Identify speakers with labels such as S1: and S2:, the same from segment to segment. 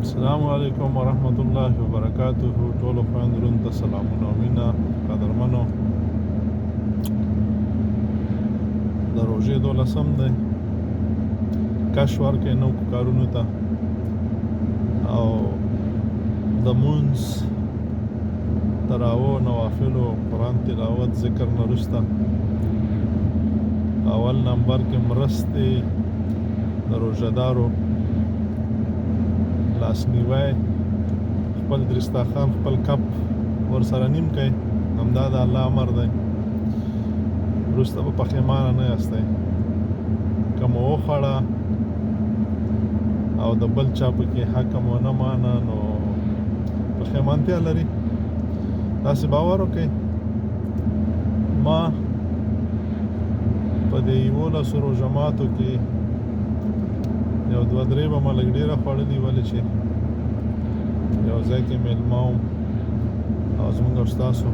S1: السلام علیکم ورحمت الله وبرکاته. ټولو خویندرونو ته سلامونه او مینه. قدرمنو، د روژې 12 دی. کش ورکړئ نو کارونو ته او د مونځ تراوو نوافلو قرآن تلاوت ذکر نه وروسته اول نمبر کې مرستې د روژهدارو لاسنیوی، خپل درستاخان خپل کپ ورسره نیم کوي. همدا د الله امر دی. وروسته به پښیمانه نه یاستئ. که مو وخوړه او د بل چا پکې حق مو نه مانه نو پښیمانتیا لري. تاسې باور وکړئ، ما په دې 11 روژه ماتو کې یو 2-3 به ما لږ ډېره خوړلي، ولې چې یو ځای کې میلمه وم او زموږ او ستاسو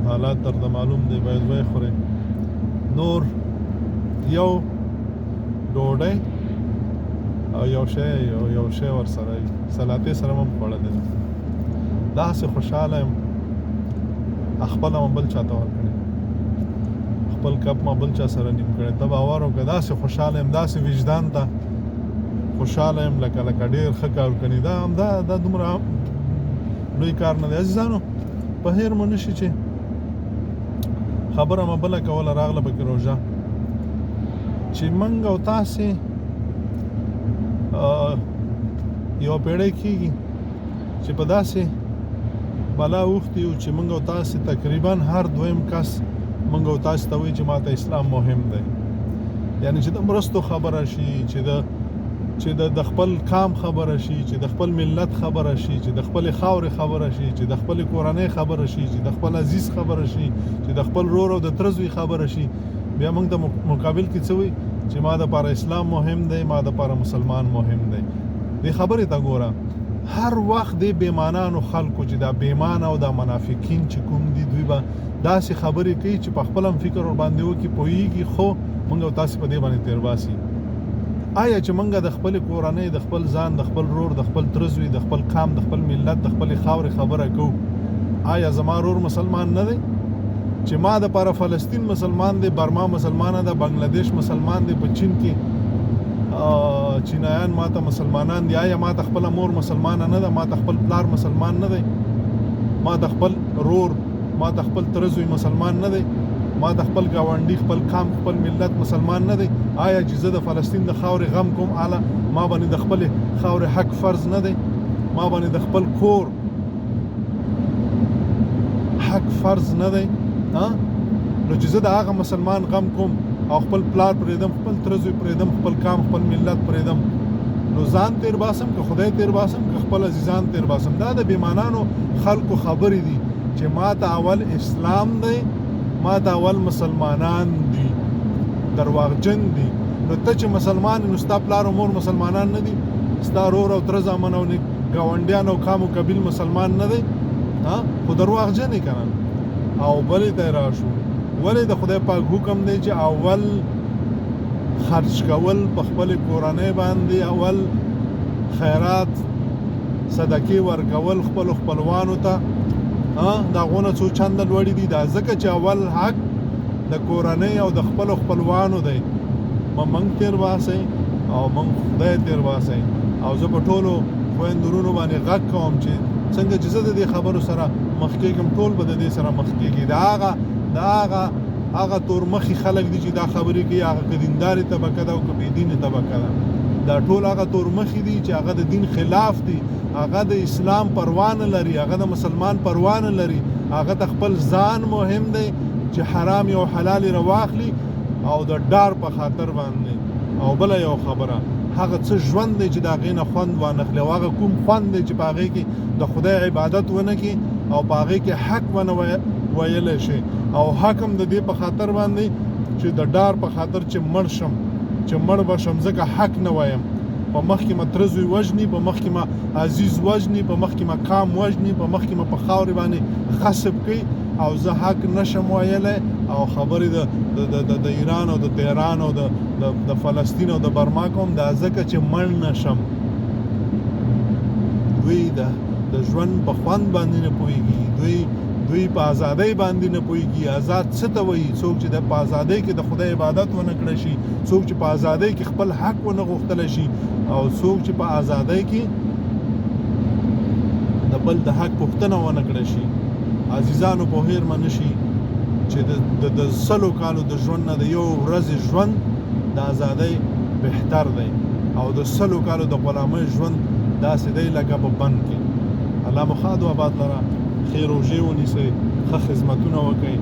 S1: حالات درته معلوم دی، باید ویې خورئ. نور یو ډوډۍ او یو شی ورسره وي، سلاتې سره هم خوړلی دی. داسې خوشحاله یم، خپله مې بل چاته ورکړی، خپل کپ ما بل چا سره نیم کړی. ته باور وکړه، داسې خوشحاله یم، داسې وجدان ته خوشحاله یم لکه ډېر ښه کار وکړي. دا دومره لوی کار نه دی. عزیزانو، په هیر مو نه شي چې خبره مې بله کوله راغله پکې روژه، چې موږ او تاسې یو پیړۍ کېږي چې په داسې بلا اوښتي یو چې موږ او تاسې تقریبا هر دویم کس موږ او تاسو ته وایي چې ماته اسلام مهم دی. یعنی چې د مرستو خبره شي، چې د خپل قام خبره شي، چې د خپل ملت خبره شي، چې د خپل خاورې خبره شي، چې د خپل کورنۍ خبره شي، چې د خپل عزیز خبره شي، چې د خپل رور او د ترزوی خبره شي، بیا موږ د مقابل کې څه وایي چې ما د پاره اسلام مهم دی، ما د پاره مسلمان مهم دی. دې خبرې ته ګوره، هر وخت د بېمانانو خلکو چې دا بېمانه او دا منافقین چې کوم دي، دوی به داسې خبرې کوي چې په خپل هم فکر ور باندې وکړي، پوهېږي، خو موږ او تاسې په دې باندې تېر باسي. آیا چې موږ د خپل کورنۍ، د خپل ځان، د خپل رور، د خپل ترزوی، د خپل قام، د خپل ملت، د خپل خاورې خبره کوو؟ آیا زما رور مسلمان نه دی؟ چې ما د پاره فلسطین مسلمان دی، برما مسلمانه ده، بنگلاديش مسلمان دی، په چین کې چینایان ما ته مسلمانان دي. آیا ما ته خپل مور مسلمانه نه ده؟ ما ته خپل پلار مسلمان نه دی؟ ما ته خپل رور، ما ته خپل ترزوی مسلمان نه دی؟ ما ته خپل گاونډي، خپل قام، خپل ملت مسلمان نه دی؟ آیا چې زه د فلسطین د خاورې غم کوم، اعلی ما باندې د خپل خاورې حق فرض نه دی؟ ما باندې د خپل کور حق فرض نه دی؟ نو چې زه د هغه مسلمان غم کوم او خپل پلار پرېدم، خپل ترزوی پرېدم، خپل قام، خپل ملت پرېدم، نو ځان تیر باسم که خدای تیر باسم که خپل عزیزان تیر باسم؟ دا د بېمانانو خلکو خبرې دي چې ما ته اول اسلام دی، ما ته اول مسلمانان دي. درواغجن دي. نو ته چې مسلمان نو ستا پلار او مور مسلمانان نه دي؟ ستا رور او تره زامن او ګاونډیان او قام او قبیل مسلمان نه دی؟ خو درواغجن یې که نه. او بلې ته راشو، ولې د خدای پاک حکم دی چې اول خرج کول په خپل کورنۍ باندې، اول خیرات صدقې ورکول خپل خپلوانو ته، دا غونه څو چنده لوړي دي؟ دا ځکه چې اول حق د کورنۍ او د خپل خپلوانو دی. موږ تیر باسئ او موږ خدای تیر باسئ. او زه په ټولو خویندرونو باندې غږ کوم چې څنګه چې زه د دې خبرو سره مخ کېږم، ټول به د دې سره مخ کېږي. د هغه تورمخي خلک دي چې دا خبرې کوي، هغه که دینداري طبقه ده او که بېدینې طبقه ده، دا ټول هغه تورمخي دي چې هغه د دین خلاف دي، هغه د اسلام پروا نه لري، هغه د مسلمان پروا نه لري، هغه د خپل ځان مهم دی چې حرام او حلال رواخلي او د ډار په خاطر باندې. او بله یو خبره، هغه څه ژوند دی چې د هغې نه خوند وانخلي، او هغه کوم خوند دی چې په هغې کې د خدای عبادت ونه کړي او په هغې کې حق ونه ویلی شي. او حکم د دې په خاطر باندې چې د ډار په خاطر چې مړ شم، چې مړ به شم، ځکه حق نه وایم. په مخ کې ما ترزوی وژني، په مخ کې ما عزیز وژني، په مخ کې ما قام وژني، په مخ کې ما په خاورې باندې غصب کوي، او زه حق نشم ویلی. او خبرې د ایران او د تهران او د فلسطین او د برما کوم، دا ځکه چې مړ نشم. دوی د ژوند په خوند باندې نه پوهېږي دوی په ازادۍ باندې نه پوهېږي آزاد څه ته وایي څوک چې په ازادۍ کې د خدای عبادت ونه کړی شي څوک چې په ازادۍ کې خپل حق ونه غوښتلی شي او څوک چې په ازادۍ کې د بل د حق پوښتنه ونه کړی شي عزیزانو په هیر منه شي چې د 100 کالو د ژوند نه د یو ورځې ژوند د ازادۍ بهتر دی او د 100 کالو د غلامۍ ژوند داسې دی لکه په بند کې الله مو ښاد و آباد لره ښې روژې ونیسئ ښه خدمتونه وکئ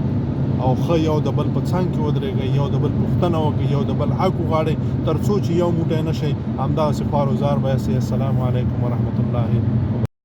S1: او ښه یو د بل په څنګ کې ودرېږئ یو د بل پوښتنه وکئ یو د بل حق وغواړئ تر څو چې یو موټی نه شئ همداسې خوار و زار به یاستئ السلام علیکم ورحمة الله